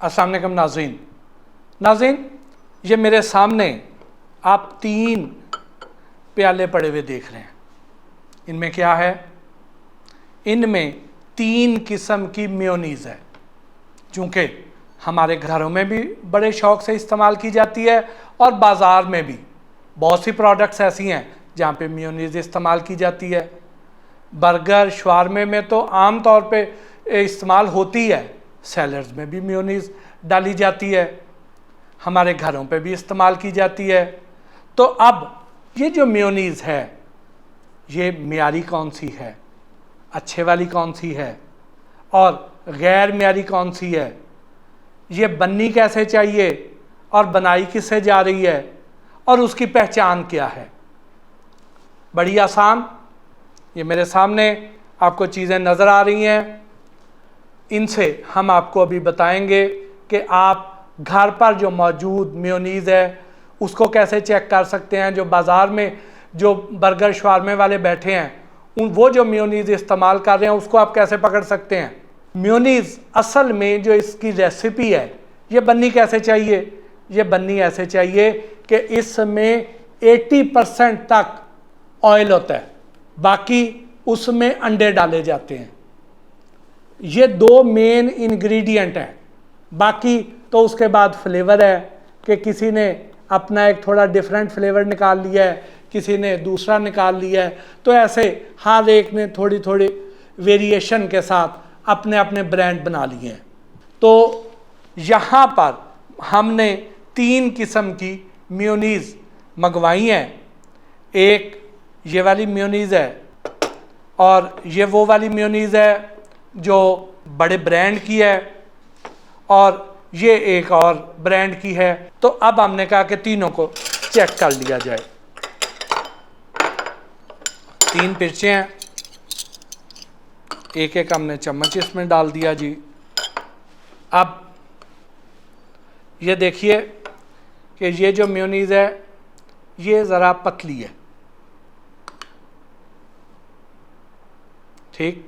अस्सलाम वालेकुम नाज़रीन, ये मेरे सामने आप 3 प्याले पड़े हुए देख रहे हैं। इनमें क्या है? इनमें 3 किस्म की मेयोनीज़ है। चूँकि हमारे घरों में भी बड़े शौक़ से इस्तेमाल की जाती है और बाज़ार में भी बहुत सी प्रोडक्ट्स ऐसी हैं जहाँ पे मेयोनीज़ इस्तेमाल की जाती है। बर्गर, शवारमे में तो आम तौर पे इस्तेमाल होती है, सैलड्स में भी मेयोनीज़ डाली जाती है, हमारे घरों पे भी इस्तेमाल की जाती है। तो अब ये जो मेयोनीज़ है, ये मियारी कौन सी है, अच्छे वाली कौन सी है और गैर मियारी कौन सी है, ये बननी कैसे चाहिए और बनाई किससे जा रही है और उसकी पहचान क्या है? बड़ी आसान, ये मेरे सामने आपको चीज़ें नज़र आ रही हैं। इनसे हम आपको अभी बताएंगे कि आप घर पर जो मौजूद मेयोनीज़ है उसको कैसे चेक कर सकते हैं। जो बाज़ार में जो बर्गर शवारमे वाले बैठे हैं वो जो मेयोनीज़ इस्तेमाल कर रहे हैं उसको आप कैसे पकड़ सकते हैं। मेयोनीज़ असल में जो इसकी रेसिपी है ये बननी कैसे चाहिए? ये बननी ऐसे चाहिए कि इसमें 80% तक ऑयल होता है, बाकी उसमें अंडे डाले जाते हैं। ये 2 मेन इंग्रेडिएंट हैं, बाकी तो उसके बाद फ्लेवर है कि किसी ने अपना एक थोड़ा डिफरेंट फ्लेवर निकाल लिया है, किसी ने दूसरा निकाल लिया है। तो ऐसे हर एक ने थोड़ी थोड़ी वेरिएशन के साथ अपने अपने ब्रांड बना लिए हैं। तो यहाँ पर हमने 3 किस्म की मेयोनीज़ मंगवाई हैं। एक ये वाली मेयोनीज़ है और ये वो वाली मेयोनीज़ है जो बड़े ब्रांड की है और ये एक और ब्रांड की है। तो अब हमने कहा कि तीनों को चेक कर लिया जाए। 3 पिर्चें हैं, एक एक हमने चम्मच इसमें डाल दिया जी। अब ये देखिए कि ये जो मेयोनीज़ है ये ज़रा पतली है, ठीक।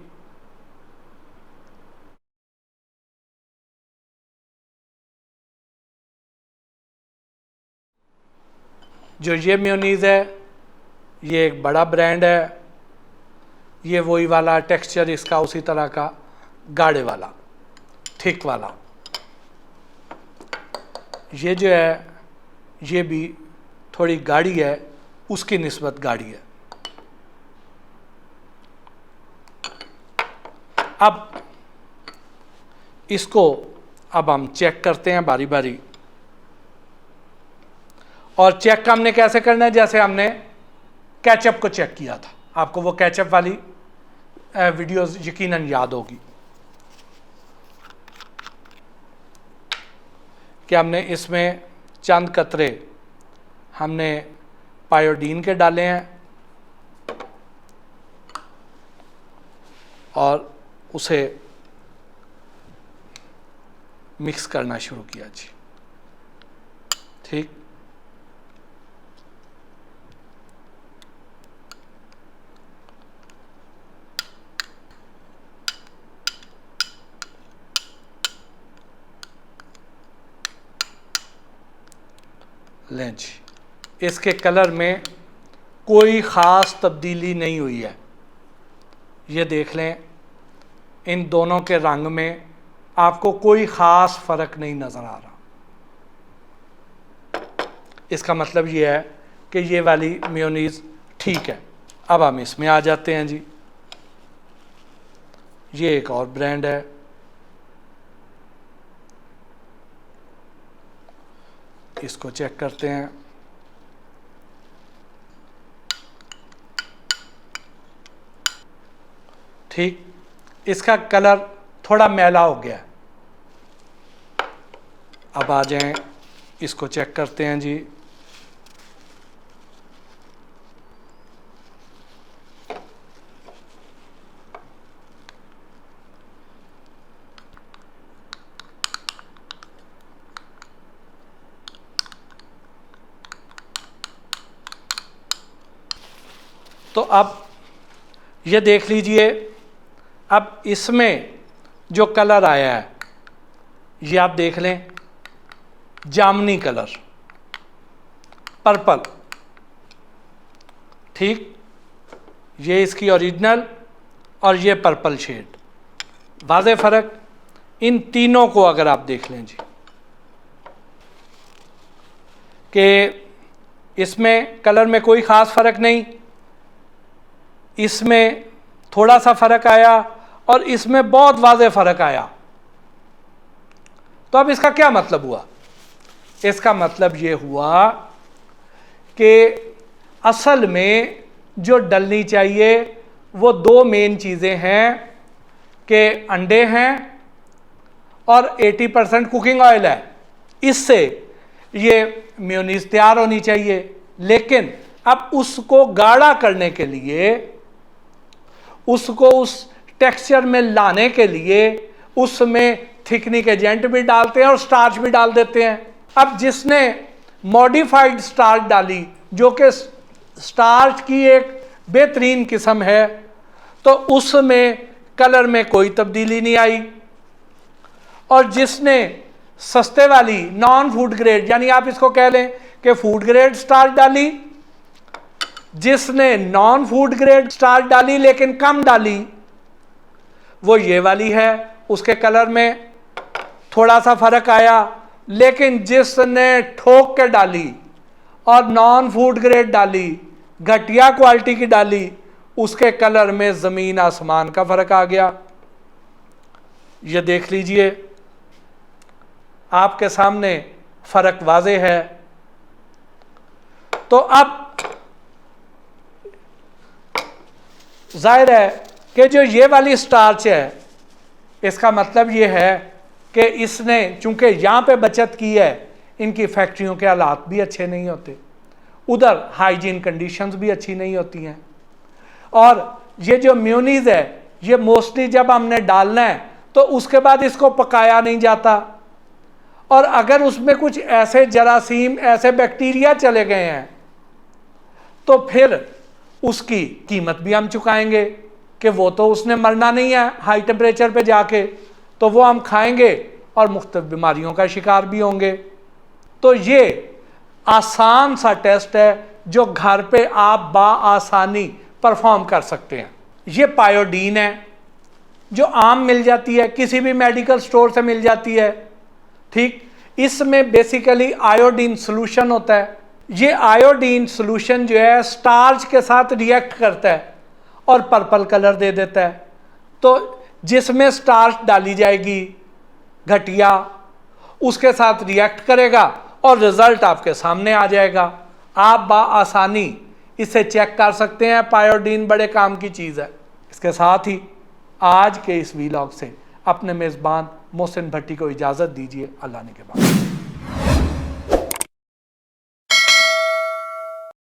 जो ये मेयोनीज़ है ये एक बड़ा ब्रांड है, ये वही वाला टेक्सचर इसका उसी तरह का गाढ़े वाला, थिक वाला। ये जो है ये भी थोड़ी गाढ़ी है, उसकी निस्बत गाढ़ी है। अब इसको अब हम चेक करते हैं बारी बारी। और चेक हमने कैसे करना है? जैसे हमने केचप को चेक किया था, आपको वो केचप वाली वीडियोस यकीनन याद होगी कि हमने इसमें चंद कतरे हमने पायोडीन के डाले हैं और उसे मिक्स करना शुरू किया जी, ठीक। लें जी, इसके कलर में कोई ख़ास तब्दीली नहीं हुई है। ये देख लें, इन दोनों के रंग में आपको कोई ख़ास फ़र्क नहीं नज़र आ रहा। इसका मतलब ये है कि ये वाली मेयोनीज़ ठीक है। अब हम इसमें आ जाते हैं जी। ये एक और ब्रांड है, इसको चेक करते हैं। ठीक, इसका कलर थोड़ा मैला हो गया। अब आ जाएं, इसको चेक करते हैं जी। तो अब ये देख लीजिए, अब इसमें जो कलर आया है ये आप देख लें, जामनी कलर, पर्पल, ठीक, ये इसकी ओरिजिनल और ये पर्पल शेड, वाज़े फ़र्क। इन तीनों को अगर आप देख लें जी, कि इसमें कलर में कोई ख़ास फ़र्क नहीं, इसमें थोड़ा सा फ़र्क आया और इसमें बहुत वाज़े फ़र्क आया। तो अब इसका क्या मतलब हुआ? इसका मतलब ये हुआ कि असल में जो डलनी चाहिए वो दो मेन चीज़ें हैं, कि अंडे हैं और 80% कुकिंग ऑयल है। इससे ये मेयोनीज तैयार होनी चाहिए। लेकिन अब उसको गाढ़ा करने के लिए, उसको उस टेक्सचर में लाने के लिए उसमें थिकनिंग एजेंट भी डालते हैं और स्टार्च भी डाल देते हैं। अब जिसने मॉडिफाइड स्टार्च डाली, जो कि स्टार्च की एक बेहतरीन किस्म है, तो उसमें कलर में कोई तब्दीली नहीं आई। और जिसने सस्ते वाली नॉन फूड ग्रेड, यानी आप इसको कह लें कि फूड ग्रेड स्टार्च डाली, जिसने नॉन फूड ग्रेड स्टार्च डाली लेकिन कम डाली, वो ये वाली है, उसके कलर में थोड़ा सा फर्क आया। लेकिन जिसने ठोक के डाली और नॉन फूड ग्रेड डाली, घटिया क्वालिटी की डाली, उसके कलर में ज़मीन आसमान का फ़र्क आ गया। ये देख लीजिए, आपके सामने फ़र्क वाज़े है। तो अब जाहिर है कि जो ये वाली स्टार्च है, इसका मतलब ये है कि इसने चूंकि यहाँ पे बचत की है, इनकी फैक्ट्रियों के हालात भी अच्छे नहीं होते, उधर हाइजीन कंडीशंस भी अच्छी नहीं होती हैं। और ये जो मेयोनीज है, ये मोस्टली जब हमने डालना है तो उसके बाद इसको पकाया नहीं जाता, और अगर उसमें कुछ ऐसे जरासीम, ऐसे बैक्टीरिया चले गए हैं, तो फिर उसकी कीमत भी हम चुकाएंगे, कि वो तो उसने मरना नहीं है हाई टेम्परेचर पे जाके, तो वो हम खाएंगे और मुख्तलिफ बीमारियों का शिकार भी होंगे। तो ये आसान सा टेस्ट है जो घर पे आप बाआसानी परफॉर्म कर सकते हैं। ये पायोडीन है, जो आम मिल जाती है, किसी भी मेडिकल स्टोर से मिल जाती है, ठीक। इसमें बेसिकली आयोडीन सोल्यूशन होता है। ये आयोडीन सोल्यूशन जो है स्टार्च के साथ रिएक्ट करता है और पर्पल कलर दे देता है। तो जिसमें स्टार्च डाली जाएगी घटिया, उसके साथ रिएक्ट करेगा और रिजल्ट आपके सामने आ जाएगा। आप बाआसानी इसे चेक कर सकते हैं। पायोडीन बड़े काम की चीज़ है। इसके साथ ही आज के इस वीलॉग से अपने मेज़बान मोहसिन भट्टी को इजाज़त दीजिए। अल्लाह ने के बाद।